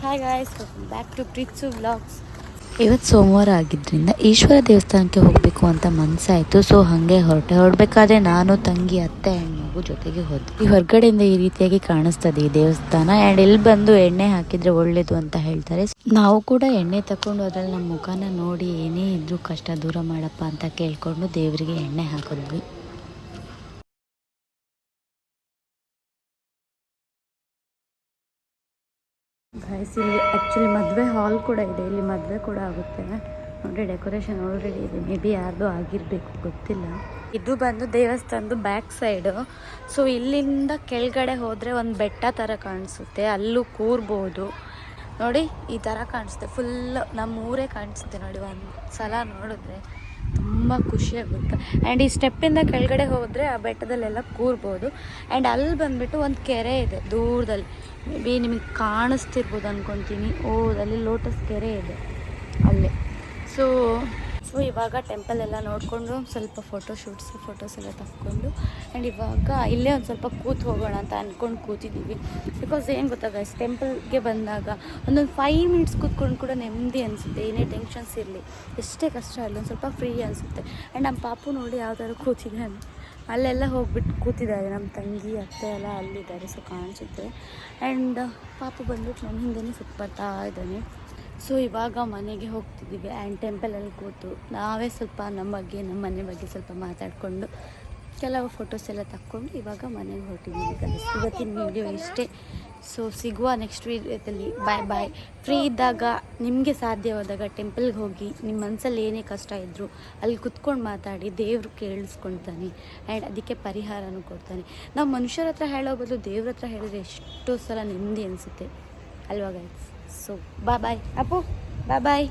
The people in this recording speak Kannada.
Hi guys, back to Preethsu vlogs. ಇವತ್ತು ಸೋಮವಾರ ಆಗಿದ್ದರಿಂದ ಈಶ್ವರ ದೇವಸ್ಥಾನಕ್ಕೆ ಹೋಗಬೇಕು ಅಂತ ಮನಸ್ಸಾಯಿತು. ಸೊ ಹಾಗೆ ಹೊರಡಬೇಕಾದ್ರೆ ನಾನು ತಂಗಿ ಅತ್ತೆ ಆ್ಯಂಡ್ ಮಗು ಜೊತೆಗೆ ಹೋದ್ವಿ. ಈ ಹೊರಗಡೆಯಿಂದ ಈ ರೀತಿಯಾಗಿ ಕಾಣಿಸ್ತದೆ ಈ ದೇವಸ್ಥಾನ. ಆ್ಯಂಡ್ ಇಲ್ಲಿ ಬಂದು ಎಣ್ಣೆ ಹಾಕಿದರೆ ಒಳ್ಳೇದು ಅಂತ ಹೇಳ್ತಾರೆ. ನಾವು ಕೂಡ ಎಣ್ಣೆ ತಗೊಂಡು ಅದ್ರಲ್ಲಿ ನಮ್ಮ ಮುಖನ ನೋಡಿ ಏನೇ ಇದ್ರೂ ಕಷ್ಟ ದೂರ ಮಾಡಪ್ಪ ಅಂತ ಕೇಳ್ಕೊಂಡು ದೇವರಿಗೆ ಎಣ್ಣೆ ಹಾಕಿದ್ವಿ. ಗೈಸ್, ಇಲ್ಲಿ ಆ್ಯಕ್ಚುಲಿ ಮದುವೆ ಹಾಲ್ ಕೂಡ ಇದೆ. ಇಲ್ಲಿ ಮದುವೆ ಕೂಡ ಆಗುತ್ತೆ ನೋಡಿ. ಡೆಕೋರೇಷನ್ ಆಲ್ರೆಡಿ ಇದೆ. ಮೇ ಬಿ ಯಾರ್ದು ಆಗಿರಬೇಕು, ಗೊತ್ತಿಲ್ಲ. ಇದು ಬಂದು ದೇವಸ್ಥಾನದ ಬ್ಯಾಕ್ ಸೈಡು. ಸೊ ಇಲ್ಲಿಂದ ಕೆಳಗಡೆ ಹೋದರೆ ಒಂದು ಬೆಟ್ಟ ಥರ ಕಾಣಿಸುತ್ತೆ, ಅಲ್ಲೂ ಕೂರ್ಬೋದು ನೋಡಿ. ಈ ಥರ ಕಾಣಿಸುತ್ತೆ, ಫುಲ್ ನಮ್ಮ ಊರೇ ಕಾಣಿಸುತ್ತೆ ನೋಡಿ. ಒಂದು ಸಲ ನೋಡಿದ್ರೆ ತುಂಬ ಖುಷಿಯಾಗುತ್ತೆ. ಆ್ಯಂಡ್ ಈ ಸ್ಟೆಪ್ಪಿಂದ ಕೆಳಗಡೆ ಹೋದರೆ ಆ ಬೆಟ್ಟದಲ್ಲೆಲ್ಲ ಕೂರ್ಬೋದು. ಆ್ಯಂಡ್ ಅಲ್ಲಿ ಬಂದುಬಿಟ್ಟು ಒಂದು ಕೆರೆ ಇದೆ ದೂರದಲ್ಲಿ. ಮೇ ಬಿ ನಿಮಗೆ ಕಾಣಿಸ್ತಿರ್ಬೋದು ಅಂದ್ಕೊತೀನಿ. ಅಲ್ಲಿ ಲೋಟಸ್ ಕೆರೆ ಇದೆ ಅಲ್ಲೇ. ಸೊ ಇವಾಗ ಟೆಂಪಲ್ ಎಲ್ಲ ನೋಡಿಕೊಂಡು ಸ್ವಲ್ಪ ಫೋಟೋಸ್ ಎಲ್ಲ ತಗೊಂಡು ಆ್ಯಂಡ್ ಇವಾಗ ಇಲ್ಲೇ ಒಂದು ಸ್ವಲ್ಪ ಕೂತು ಹೋಗೋಣ ಅಂತ ಅಂದ್ಕೊಂಡು ಕೂತಿದ್ದೀವಿ. ಬಿಕಾಸ್ ಏನು ಗೊತ್ತಾ ಗೈಸ್, ಟೆಂಪಲ್ಗೆ ಬಂದಾಗ ಒಂದೊಂದು 5 ಮಿನಿಟ್ಸ್ ಕೂತ್ಕೊಂಡು ಕೂಡ ನೆಮ್ಮದಿ ಅನಿಸುತ್ತೆ. ಏನೇ ಟೆನ್ಷನ್ಸ್ ಇರಲಿ, ಎಷ್ಟೇ ಕಷ್ಟ ಇರಲಿ, ಒಂದು ಸ್ವಲ್ಪ ಫ್ರೀ ಅನಿಸುತ್ತೆ. ಆ್ಯಂಡ್ ನಮ್ಮ ಪಾಪು ನೋಡಿ ಯಾವ ಥರ ಕೂತಿದ್ದಾನೆ. ಅಲ್ಲೆಲ್ಲ ಹೋಗ್ಬಿಟ್ಟು ಕೂತಿದ್ದಾರೆ. ನಮ್ಮ ತಂಗಿ ಅತ್ತೆ ಎಲ್ಲ ಅಲ್ಲಿದ್ದಾರೆ, ಸೊ ಕಾಣಿಸುತ್ತೆ. ಆ್ಯಂಡ್ ಪಾಪು ಬಂದ್ಬಿಟ್ಟು ನನ್ನ ಹಿಂದೆನೇ ಸುತ್ತಾ ಇದ್ದಾನೆ. ಸೊ ಇವಾಗ ಮನೆಗೆ ಹೋಗ್ತಿದ್ದೀವಿ. ಆ್ಯಂಡ್ ಟೆಂಪಲಲ್ಲಿ ಕೂತು ನಾವೇ ಸ್ವಲ್ಪ ನಮ್ಮ ಮನೆ ಬಗ್ಗೆ ಸ್ವಲ್ಪ ಮಾತಾಡಿಕೊಂಡು ಕೆಲವು ಫೋಟೋಸ್ ಎಲ್ಲ ತಕ್ಕೊಂಡು ಇವಾಗ ಮನೆಗೆ ಹೊರಟಿದ್ದೀವಿ. ಇವತ್ತಿನ ವೀಡಿಯೋ ಇಷ್ಟೇ. ಸೊ ಸಿಗುವ ನೆಕ್ಸ್ಟ್ ವೀಡಿಯೋದಲ್ಲಿ. ಬಾಯ್. ಫ್ರೀ ಇದ್ದಾಗ ನಿಮಗೆ ಸಾಧ್ಯವಾದಾಗ ಟೆಂಪಲ್ಗೆ ಹೋಗಿ ನಿಮ್ಮ ಮನಸ್ಸಲ್ಲಿ ಏನೇ ಕಷ್ಟ ಇದ್ದರೂ ಅಲ್ಲಿ ಕುತ್ಕೊಂಡು ಮಾತಾಡಿ, ದೇವರು ಕೇಳಿಸ್ಕೊಳ್ತಾನೆ. ಆ್ಯಂಡ್ ಅದಕ್ಕೆ ಪರಿಹಾರನೂ ಕೊಡ್ತಾನೆ. ನಾವು ಮನುಷ್ಯರ ಹತ್ರ ಹೇಳೋ ಬದಲು ದೇವ್ರ ಹತ್ರ ಹೇಳಿದ್ರೆ ಎಷ್ಟೋ ಸಲ ನೆಮ್ಮದಿ ಅನಿಸುತ್ತೆ ಅಲ್ವಾ ಗೈಸ್. So bye. ಅಪ್ಪು ಬಾಯ್.